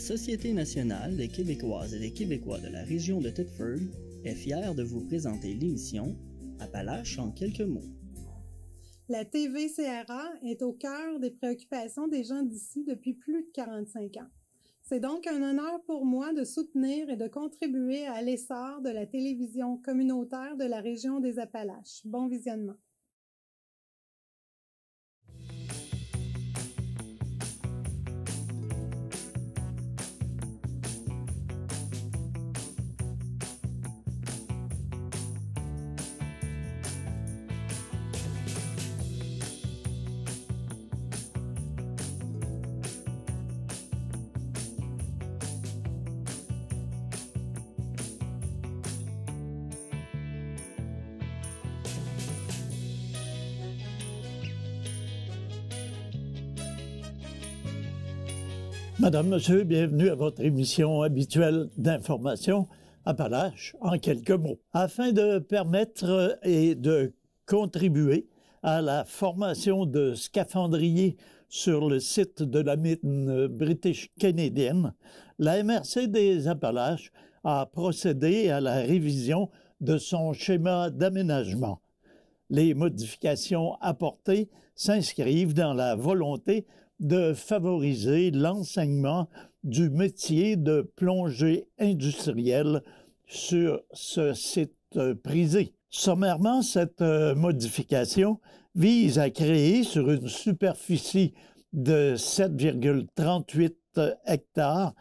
Société nationale des Québécoises et des Québécois de la région de Thetford est fière de vous présenter l'émission Appalaches en quelques mots. La TVCRA est au cœur des préoccupations des gens d'ici depuis plus de 45 ans. C'est donc un honneur pour moi de soutenir et de contribuer à l'essor de la télévision communautaire de la région des Appalaches. Bon visionnement. Madame, Monsieur, bienvenue à votre émission habituelle d'information Appalaches en quelques mots. Afin de permettre et de contribuer à la formation de scaphandriers sur le site de la mine british canadienne, la MRC des Appalaches a procédé à la révision de son schéma d'aménagement. Les modifications apportées s'inscrivent dans la volonté de favoriser l'enseignement du métier de plongée industrielle sur ce site prisé. Sommairement, cette modification vise à créer sur une superficie de 7,38 hectares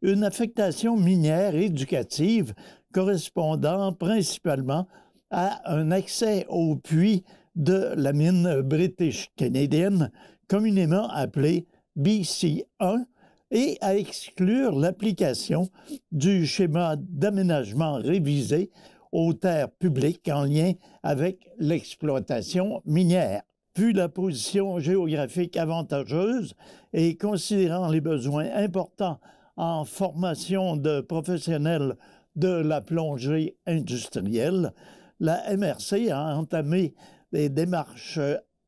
une affectation minière éducative correspondant principalement à un accès au puits de la mine british canadienne, communément appelée BC1, et à exclure l'application du schéma d'aménagement révisé aux terres publiques en lien avec l'exploitation minière. Vu la position géographique avantageuse et considérant les besoins importants en formation de professionnels de la plongée industrielle, la MRC a entamé les démarches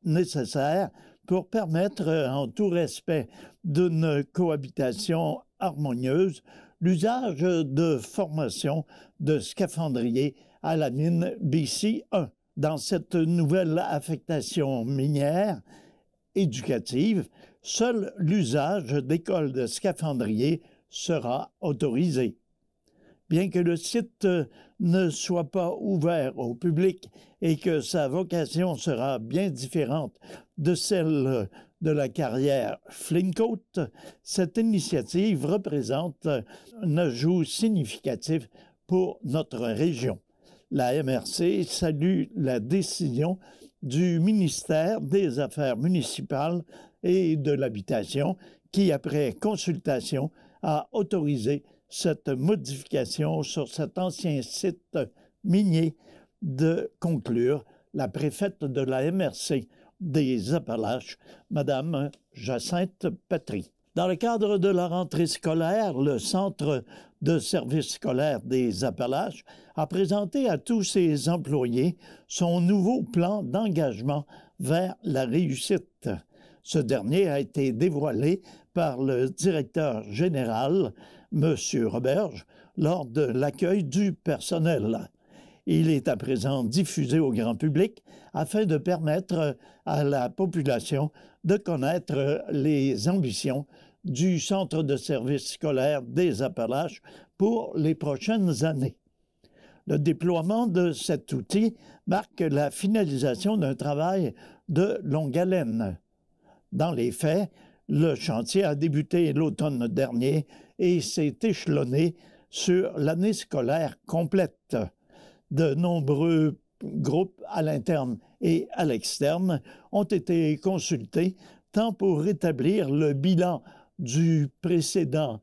nécessaires pour permettre, en tout respect d'une cohabitation harmonieuse, l'usage de formations de scaphandriers à la mine BC1. Dans cette nouvelle affectation minière éducative, seul l'usage d'écoles de scaphandriers sera autorisé. Bien que le site ne soit pas ouvert au public et que sa vocation sera bien différente de celle de la carrière Flincoat, cette initiative représente un ajout significatif pour notre région. La MRC salue la décision du ministère des Affaires municipales et de l'Habitation qui, après consultation, a autorisé cette modification sur cet ancien site minier de conclure la préfète de la MRC des Appalaches, Mme Jacinthe Patry. Dans le cadre de la rentrée scolaire, le Centre de services scolaires des Appalaches a présenté à tous ses employés son nouveau plan d'engagement vers la réussite. Ce dernier a été dévoilé par le directeur général, M. Roberge, lors de l'accueil du personnel. Il est à présent diffusé au grand public afin de permettre à la population de connaître les ambitions du Centre de services scolaires des Appalaches pour les prochaines années. Le déploiement de cet outil marque la finalisation d'un travail de longue haleine. Dans les faits, le chantier a débuté l'automne dernier et s'est échelonné sur l'année scolaire complète. De nombreux groupes à l'interne et à l'externe ont été consultés tant pour établir le bilan du précédent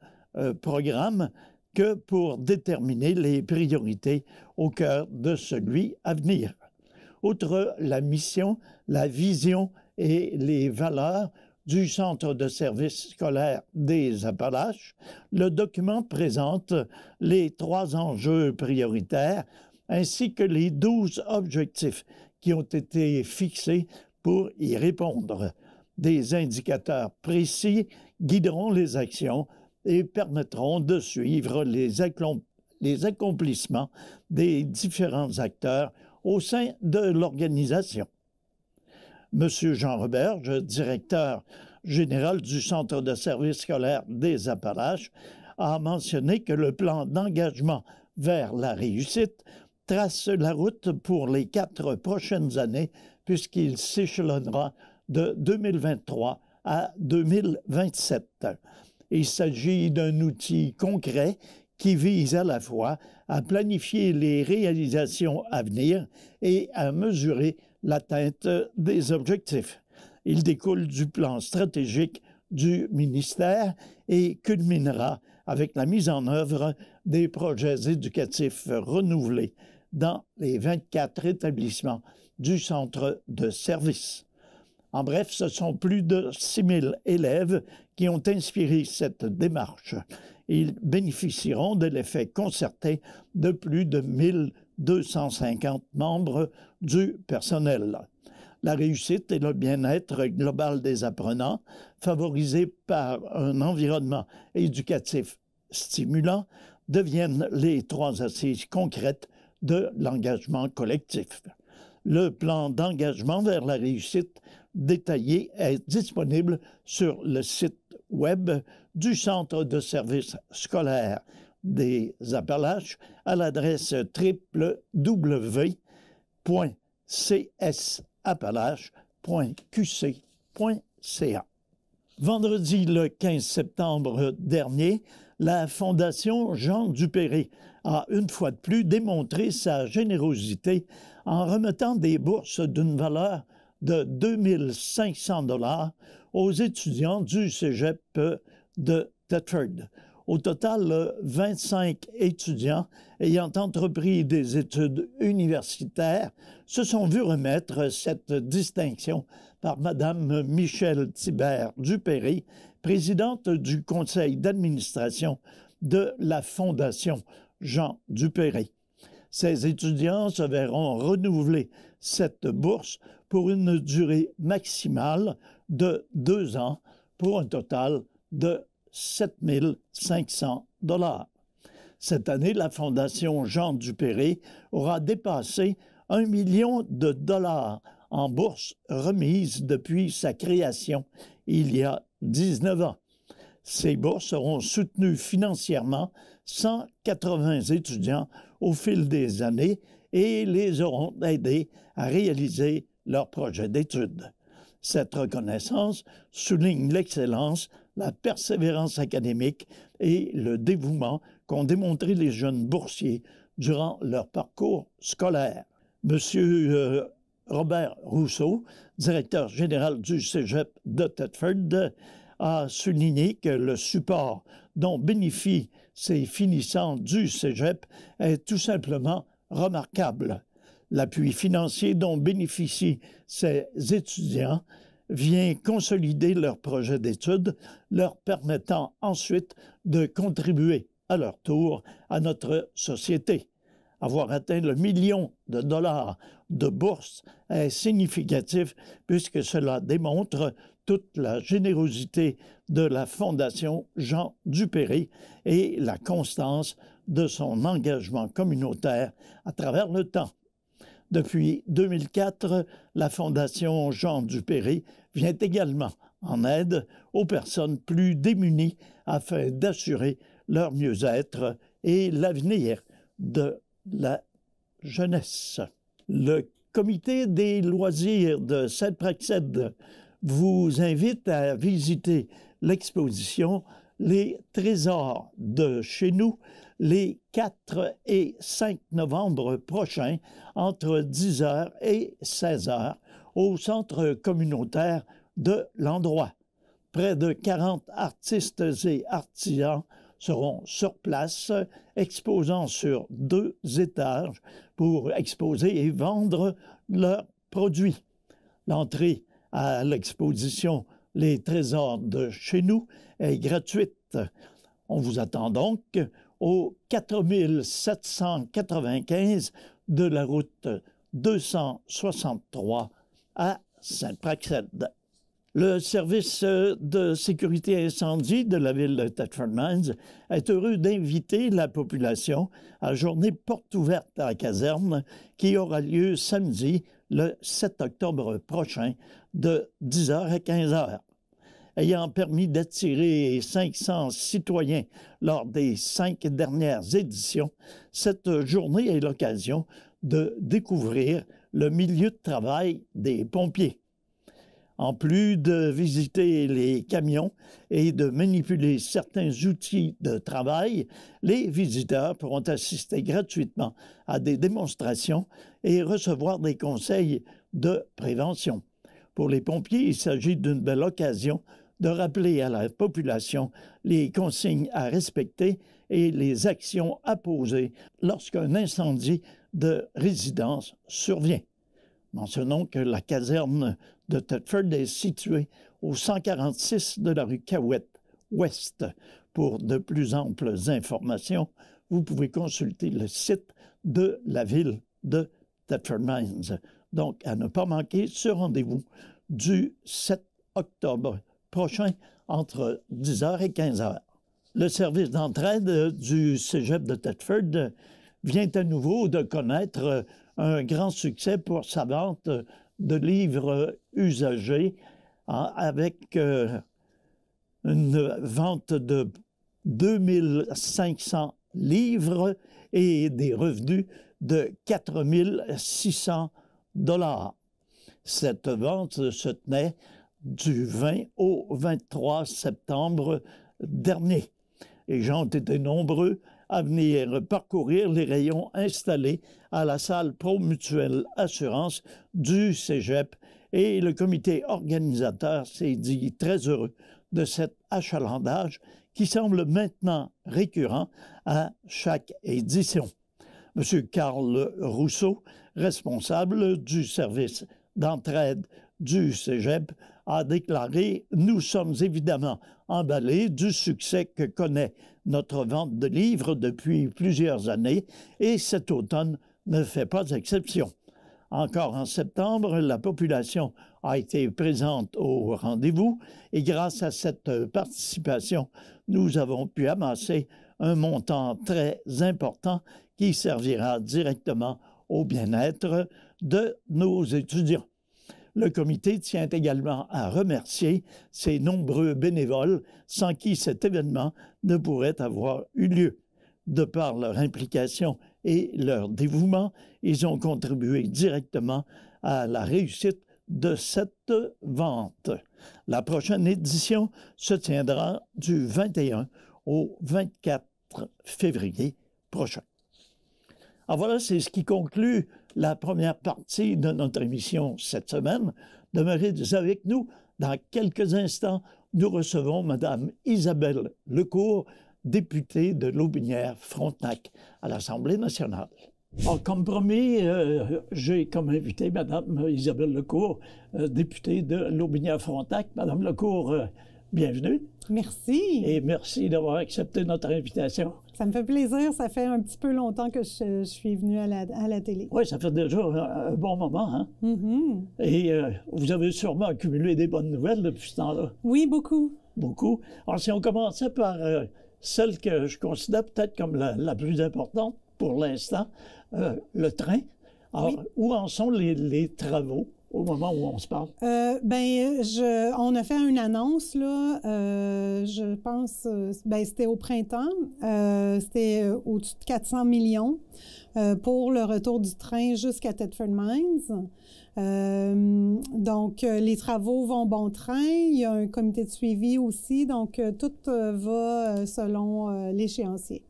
programme que pour déterminer les priorités au cœur de celui à venir. Outre la mission, la vision et les valeurs du Centre de services scolaires des Appalaches, le document présente les 3 enjeux prioritaires ainsi que les 12 objectifs qui ont été fixés pour y répondre. Des indicateurs précis guideront les actions et permettront de suivre les accomplissements des différents acteurs au sein de l'organisation. M. Jean Roberge, directeur général du Centre de services scolaires des Appalaches, a mentionné que le plan d'engagement vers la réussite trace la route pour les 4 prochaines années puisqu'il s'échelonnera de 2023 à 2027. Il s'agit d'un outil concret qui vise à la fois à planifier les réalisations à venir et à mesurer l'atteinte des objectifs. Il découle du plan stratégique du ministère et culminera avec la mise en œuvre des projets éducatifs renouvelés dans les 24 établissements du centre de service. En bref, ce sont plus de 6 000 élèves qui ont inspiré cette démarche. Ils bénéficieront de l'effet concerté de plus de 1 250 membres du personnel. La réussite et le bien-être global des apprenants, favorisés par un environnement éducatif stimulant, deviennent les 3 assises concrètes de l'engagement collectif. Le plan d'engagement vers la réussite détaillé est disponible sur le site web du Centre de services scolaires des Appalaches à l'adresse www.csappalaches.qc.ca. Vendredi le 15 septembre dernier, la Fondation Jean Dupéré a une fois de plus démontré sa générosité en remettant des bourses d'une valeur de 2 500 $ aux étudiants du cégep de Thetford. Au total, 25 étudiants ayant entrepris des études universitaires se sont vus remettre cette distinction par Mme Michèle Thibert-Dupéré, présidente du conseil d'administration de la Fondation Jean Dupéré. Ces étudiants se verront renouveler cette bourse pour une durée maximale de 2 ans pour un total de 7 500 $. Cette année, la Fondation Jean Dupéré aura dépassé 1 million de dollars en bourses remises depuis sa création il y a 19 ans. Ces bourses auront soutenu financièrement 180 étudiants au fil des années et les auront aidés à réaliser leur projet d'études. Cette reconnaissance souligne l'excellence, la persévérance académique et le dévouement qu'ont démontré les jeunes boursiers durant leur parcours scolaire. Monsieur Robert Rousseau, directeur général du cégep de Thetford, a souligné que le support dont bénéficient ces finissants du cégep est tout simplement remarquable. L'appui financier dont bénéficient ces étudiants vient consolider leur projet d'études, leur permettant ensuite de contribuer à leur tour à notre société. Avoir atteint le million de dollars de bourse est significatif puisque cela démontre toute la générosité de la Fondation Jean Dupéré et la constance de son engagement communautaire à travers le temps. Depuis 2004, la Fondation Jean Dupéré vient également en aide aux personnes plus démunies afin d'assurer leur mieux-être et l'avenir de la jeunesse. Le Comité des loisirs de Saint-Praxède vous invite à visiter l'exposition Les Trésors de chez nous les 4 et 5 novembre prochains entre 10h et 16h au centre communautaire de l'endroit. Près de 40 artistes et artisans seront sur place, exposant sur 2 étages pour exposer et vendre leurs produits. L'entrée à l'exposition Les Trésors de chez nous est gratuite. On vous attend donc au 4795 de la route 263 à Saint-Praxède. Le service de sécurité incendie de la ville de Thetford Mines est heureux d'inviter la population à la journée porte ouverte à la caserne qui aura lieu samedi, le 7 octobre prochain, de 10h à 15h. Ayant permis d'attirer 500 citoyens lors des 5 dernières éditions, cette journée est l'occasion de découvrir le milieu de travail des pompiers. En plus de visiter les camions et de manipuler certains outils de travail, les visiteurs pourront assister gratuitement à des démonstrations et recevoir des conseils de prévention. Pour les pompiers, il s'agit d'une belle occasion de rappeler à la population les consignes à respecter et les actions à poser lorsqu'un incendie de résidence survient. Mentionnons que la caserne de Thetford est située au 146 de la rue Cahouette Ouest. Pour de plus amples informations, vous pouvez consulter le site de la ville de Thetford Mines. Donc, à ne pas manquer ce rendez-vous du 7 octobre prochain entre 10h et 15h. Le service d'entraide du Cégep de Thetford vient à nouveau de connaître un grand succès pour sa vente de livres usagés avec une vente de 2500 livres et des revenus de 4600 $. Cette vente se tenait du 20 au 23 septembre dernier. Les gens ont été nombreux à venir parcourir les rayons installés à la salle Promutuelle Assurance du Cégep et le comité organisateur s'est dit très heureux de cet achalandage qui semble maintenant récurrent à chaque édition. M. Carl Rousseau, responsable du service d'entraide du Cégep, a déclaré « Nous sommes évidemment emballés du succès que connaît notre vente de livres depuis plusieurs années et cet automne ne fait pas exception. Encore en septembre, la population a été présente au rendez-vous et grâce à cette participation, nous avons pu amasser un montant très important qui servira directement au bien-être de nos étudiants. Le comité tient également à remercier ces nombreux bénévoles sans qui cet événement ne pourrait avoir eu lieu. De par leur implication et leur dévouement, ils ont contribué directement à la réussite de cette vente. La prochaine édition se tiendra du 21 au 24 février prochain. Alors voilà, c'est ce qui conclut la première partie de notre émission cette semaine. Demeurez avec nous. Dans quelques instants, nous recevons Mme Isabelle Lecourt, députée de Lotbinière-Frontenac à l'Assemblée nationale. Alors, comme promis, j'ai comme invité Mme Isabelle Lecourt, députée de Lotbinière-Frontenac. Mme Lecourt, bienvenue. Merci. Et merci d'avoir accepté notre invitation. Ça me fait plaisir. Ça fait un petit peu longtemps que je suis venue à la télé. Oui, ça fait déjà un bon moment. Hein? Mm-hmm. Et vous avez sûrement accumulé des bonnes nouvelles depuis ce temps-là. Oui, beaucoup. Beaucoup. Alors, si on commençait par celle que je considère peut-être comme la plus importante pour l'instant, le train. Alors, oui. Où en sont les travaux au moment où on se parle? On a fait une annonce, là, je pense, c'était au printemps, c'était au-dessus de 400 millions pour le retour du train jusqu'à Thetford Mines. Donc, les travaux vont bon train. Il y a un comité de suivi aussi. Donc, tout va selon l'échéancier.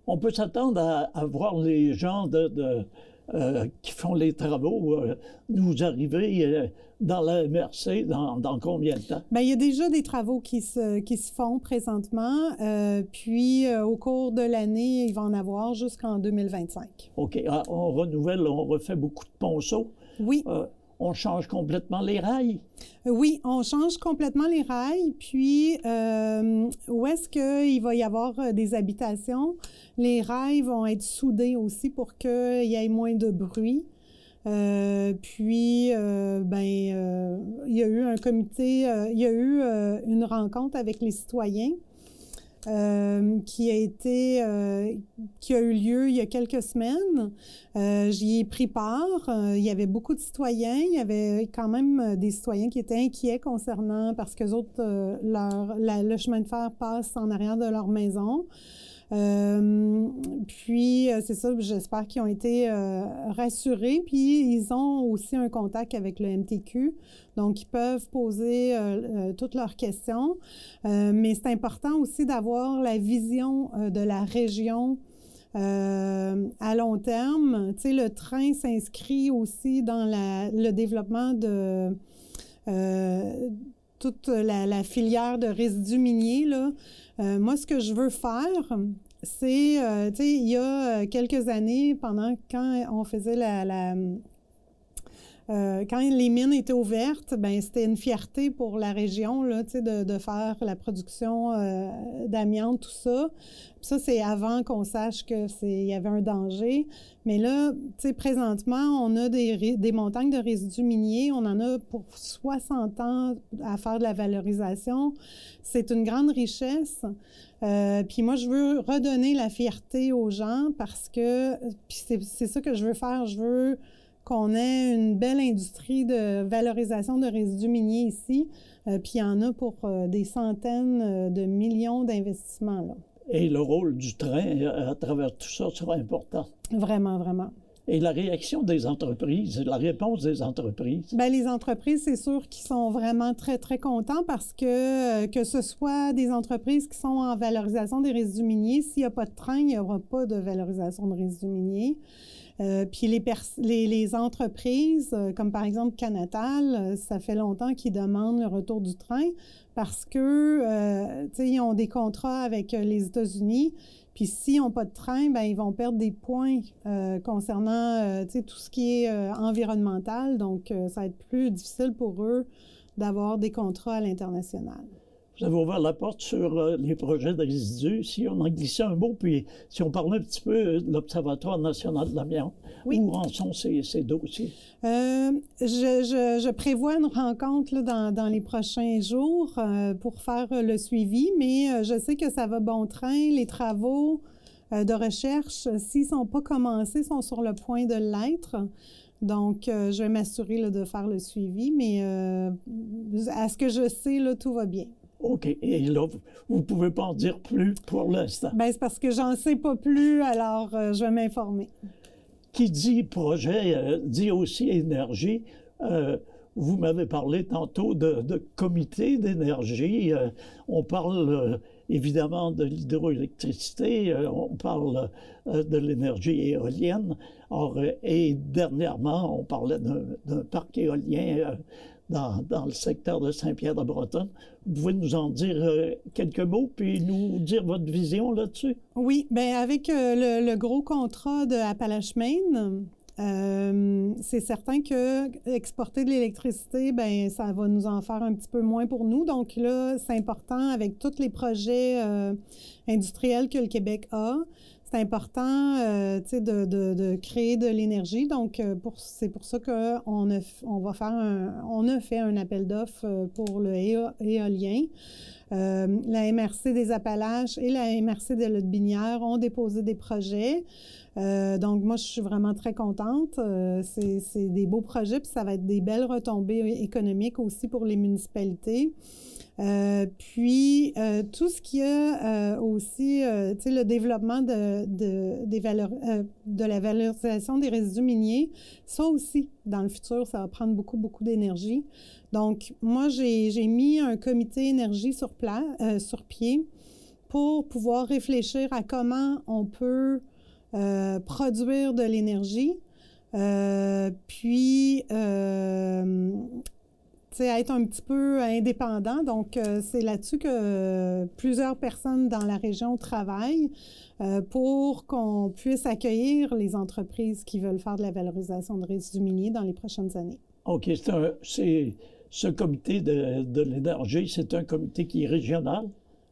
On peut s'attendre à voir les gens qui font les travaux nous arriver dans la MRC dans combien de temps? Bien, il y a déjà des travaux qui se font présentement. Puis, au cours de l'année, il va en avoir jusqu'en 2025. OK. On renouvelle, on refait beaucoup de ponceaux. Oui. On change complètement les rails? Oui, on change complètement les rails. Puis, où est-ce qu'il va y avoir des habitations, les rails vont être soudés aussi pour qu'il y ait moins de bruit. Il y a eu un comité, il y a eu une rencontre avec les citoyens qui a eu lieu il y a quelques semaines. J'y ai pris part. Il y avait beaucoup de citoyens. Il y avait quand même des citoyens qui étaient inquiets concernant, parce qu'eux autres, le chemin de fer passe en arrière de leur maison. C'est ça, j'espère qu'ils ont été rassurés. Puis, ils ont aussi un contact avec le MTQ. Donc, ils peuvent poser toutes leurs questions. Mais c'est important aussi d'avoir la vision de la région à long terme. Tu sais, le train s'inscrit aussi dans le développement de toute la filière de résidus miniers, là. Moi, ce que je veux faire, c'est, tu sais, il y a quelques années, quand on faisait quand les mines étaient ouvertes, ben c'était une fierté pour la région, là, tu sais, de faire la production d'amiante, tout ça. Puis ça, c'est avant qu'on sache qu'il y avait un danger. Mais là, tu sais, présentement, on a des montagnes de résidus miniers. On en a pour 60 ans à faire de la valorisation. C'est une grande richesse. Puis moi, je veux redonner la fierté aux gens parce que, puis c'est ça que je veux faire. Je veux qu'on ait une belle industrie de valorisation de résidus miniers ici. Puis il y en a pour des centaines de millions d'investissements, là. Et le rôle du train à travers tout ça sera important. Vraiment, vraiment. Et la réaction des entreprises, la réponse des entreprises? Bien, les entreprises, c'est sûr qu'ils sont vraiment très, très contents parce que ce soit des entreprises qui sont en valorisation des résidus miniers, s'il n'y a pas de train, il n'y aura pas de valorisation de résidus miniers. Puis les entreprises, comme par exemple Canatal, ça fait longtemps qu'ils demandent le retour du train parce que, tu sais, ils ont des contrats avec les États-Unis. Puis s'ils n'ont pas de train, bien, ils vont perdre des points concernant, tu sais, tout ce qui est environnemental. Donc, ça va être plus difficile pour eux d'avoir des contrats à l'international. Vous avez ouvert la porte sur les projets de résidus. Si on en glissait un mot, puis si on parlait un petit peu de l'Observatoire national de l'amiante, oui. Où en sont ces dossiers? Je prévois une rencontre là, dans les prochains jours pour faire le suivi, mais je sais que ça va bon train. Les travaux de recherche, s'ils ne sont pas commencés, sont sur le point de l'être. Donc, je vais m'assurer là, de faire le suivi, mais à ce que je sais, là, tout va bien. OK. Et là, vous ne pouvez pas en dire plus pour l'instant? Bien, c'est parce que j'en sais pas plus, alors je vais m'informer. Qui dit projet, dit aussi énergie. Vous m'avez parlé tantôt de comité d'énergie. On parle évidemment de l'hydroélectricité, on parle de l'énergie éolienne. Or, et dernièrement, on parlait d'un parc éolien dans le secteur de Saint-Pierre-de-Bretonne. Vous pouvez nous en dire quelques mots, puis nous dire votre vision là-dessus? Oui, bien, avec le gros contrat de Appalachian, c'est certain que exporter de l'électricité, bien, ça va nous en faire un petit peu moins pour nous. Donc là, c'est important avec tous les projets industriels que le Québec a. C'est important, tu sais, de créer de l'énergie. Donc, c'est pour ça qu'on a fait un appel d'offres pour le éolien. La MRC des Appalaches et la MRC de Lotbinière ont déposé des projets. Donc, moi, je suis vraiment très contente. C'est des beaux projets, puis ça va être des belles retombées économiques aussi pour les municipalités. Tout ce qui a aussi, tu sais, le développement de la valorisation des résidus miniers, ça aussi, dans le futur, ça va prendre beaucoup, beaucoup d'énergie. Donc, moi, j'ai mis un comité énergie sur pied pour pouvoir réfléchir à comment on peut produire de l'énergie, être un petit peu indépendant. Donc, c'est là-dessus que plusieurs personnes dans la région travaillent pour qu'on puisse accueillir les entreprises qui veulent faire de la valorisation de résidus miniers dans les prochaines années. OK. Ce comité de l'énergie, c'est un comité qui est régional?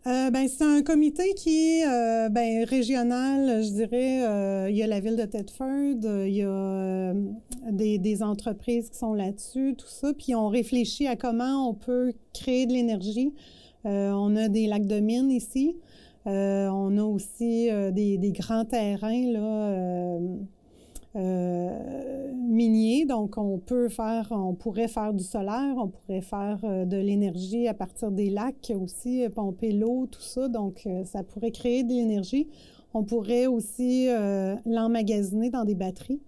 C'est un comité qui est régional, je dirais. Il y a la ville de Thetford, il y a des entreprises qui sont là-dessus, tout ça. Puis on réfléchit à comment on peut créer de l'énergie. On a des lacs de mines ici. On a aussi des grands terrains là, miniers. Donc, on pourrait faire du solaire, on pourrait faire de l'énergie à partir des lacs aussi, pomper l'eau, tout ça. Donc, ça pourrait créer de l'énergie. On pourrait aussi l'emmagasiner dans des batteries,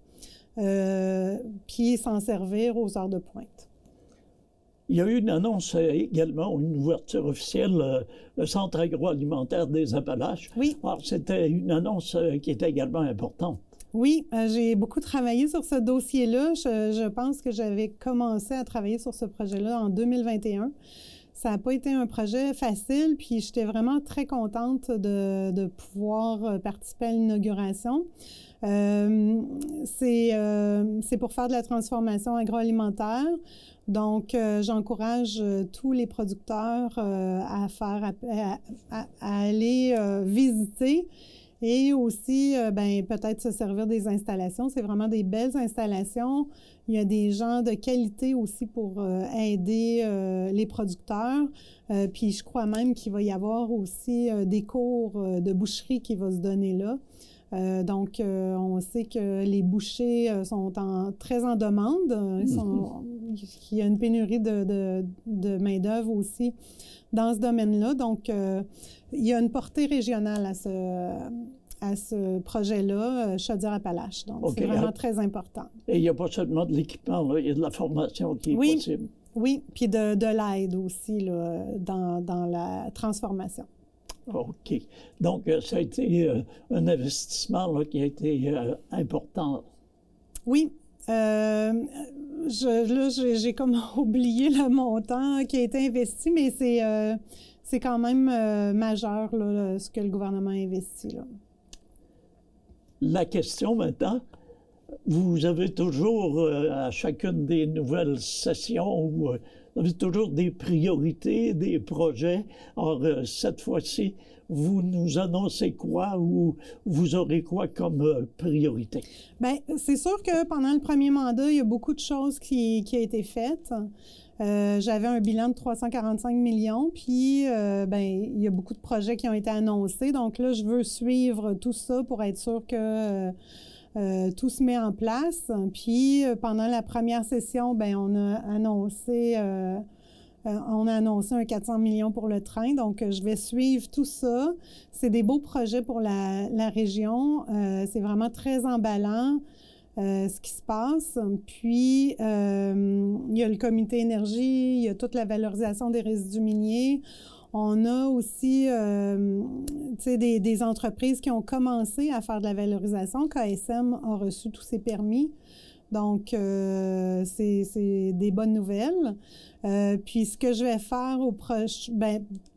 puis s'en servir aux heures de pointe. Il y a eu une annonce également, une ouverture officielle, le Centre agroalimentaire des Appalaches. Oui. Alors, c'était une annonce qui était également importante. Oui, j'ai beaucoup travaillé sur ce dossier-là. Je pense que j'avais commencé à travailler sur ce projet-là en 2021. Ça n'a pas été un projet facile, puis j'étais vraiment très contente de pouvoir participer à l'inauguration. C'est pour faire de la transformation agroalimentaire. Donc, j'encourage tous les producteurs à aller visiter et aussi, peut-être se servir des installations. C'est vraiment des belles installations. Il y a des gens de qualité aussi pour aider les producteurs. Puis, je crois même qu'il va y avoir aussi des cours de boucherie qui vont se donner là. Donc, on sait que les bouchers sont très en demande. Il y a une pénurie de main-d'œuvre aussi dans ce domaine-là. Donc, il y a une portée régionale à ce projet-là, Chaudière-Appalaches. Donc, c'est vraiment très important. Et il n'y a pas seulement de l'équipement, là, il y a de la formation qui est possible. Oui, puis de l'aide aussi là, dans la transformation. OK. Donc, ça a été un investissement là, qui a été important. Oui. J'ai comme oublié le montant qui a été investi, mais c'est quand même majeur là, ce que le gouvernement a investi. Là. La question maintenant, vous avez toujours, à chacune des nouvelles sessions, vous avez toujours des priorités, des projets. Or, cette fois-ci, vous nous annoncez quoi ou vous aurez quoi comme priorité? Bien, c'est sûr que pendant le premier mandat, il y a beaucoup de choses qui ont été faites. J'avais un bilan de 345 millions, puis il y a beaucoup de projets qui ont été annoncés. Donc là, je veux suivre tout ça pour être sûr que tout se met en place. Puis pendant la première session, on a annoncé un 400 millions pour le train. Donc, je vais suivre tout ça. C'est des beaux projets pour la région. C'est vraiment très emballant. Ce qui se passe. Puis, il y a le comité énergie, il y a toute la valorisation des résidus miniers. On a aussi des entreprises qui ont commencé à faire de la valorisation. KSM a reçu tous ses permis. Donc, c'est des bonnes nouvelles. Puis, ce que je vais faire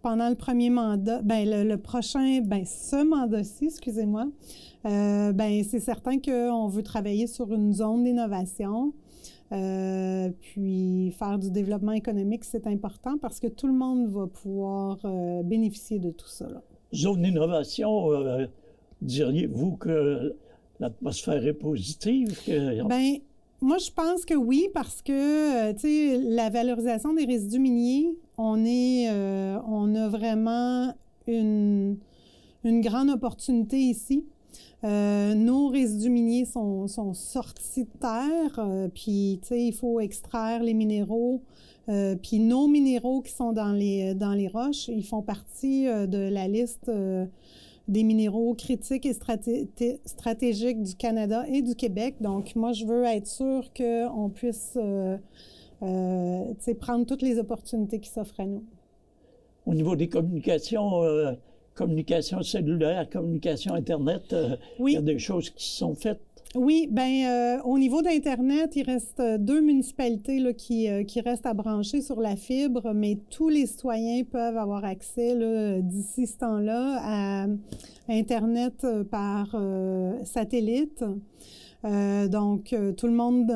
pendant le premier mandat, ce mandat-ci, excusez-moi, c'est certain qu'on veut travailler sur une zone d'innovation. Puis faire du développement économique, c'est important parce que tout le monde va pouvoir bénéficier de tout ça. Là. Zone d'innovation, diriez-vous que l'atmosphère est positive? Moi, je pense que oui, parce que, la valorisation des résidus miniers, on a vraiment une grande opportunité ici. Nos résidus miniers sont sortis de terre, puis, il faut extraire les minéraux. Puis nos minéraux qui sont dans les roches, ils font partie de la liste des minéraux critiques et stratégiques du Canada et du Québec. Donc, moi, je veux être sûre qu'on puisse prendre toutes les opportunités qui s'offrent à nous. Au niveau des communications, communication cellulaire, communication Internet, oui. Il y a des choses qui sont faites. Oui, au niveau d'Internet, il reste 2 municipalités là, qui restent à brancher sur la fibre, mais tous les citoyens peuvent avoir accès d'ici ce temps-là à Internet par satellite. Donc, tout le monde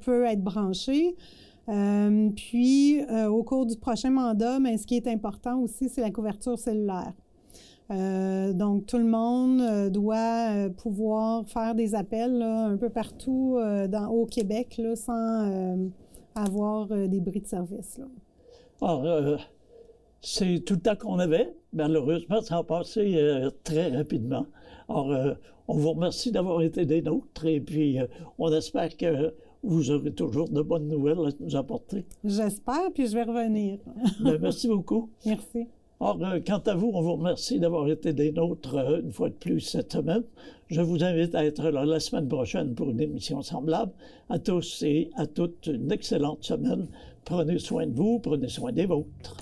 peut être branché. Puis, au cours du prochain mandat, ce qui est important aussi, c'est la couverture cellulaire. Donc, tout le monde doit pouvoir faire des appels là, un peu partout au Québec là, sans avoir des bris de service. Là. Alors, c'est tout le temps qu'on avait. Malheureusement, ça a passé très rapidement. Alors, on vous remercie d'avoir été des nôtres et puis on espère que vous aurez toujours de bonnes nouvelles à nous apporter. J'espère, puis je vais revenir. Merci beaucoup. Merci. Alors, quant à vous, on vous remercie d'avoir été des nôtres une fois de plus cette semaine. Je vous invite à être là la semaine prochaine pour une émission semblable. À tous et à toutes, une excellente semaine. Prenez soin de vous, prenez soin des vôtres.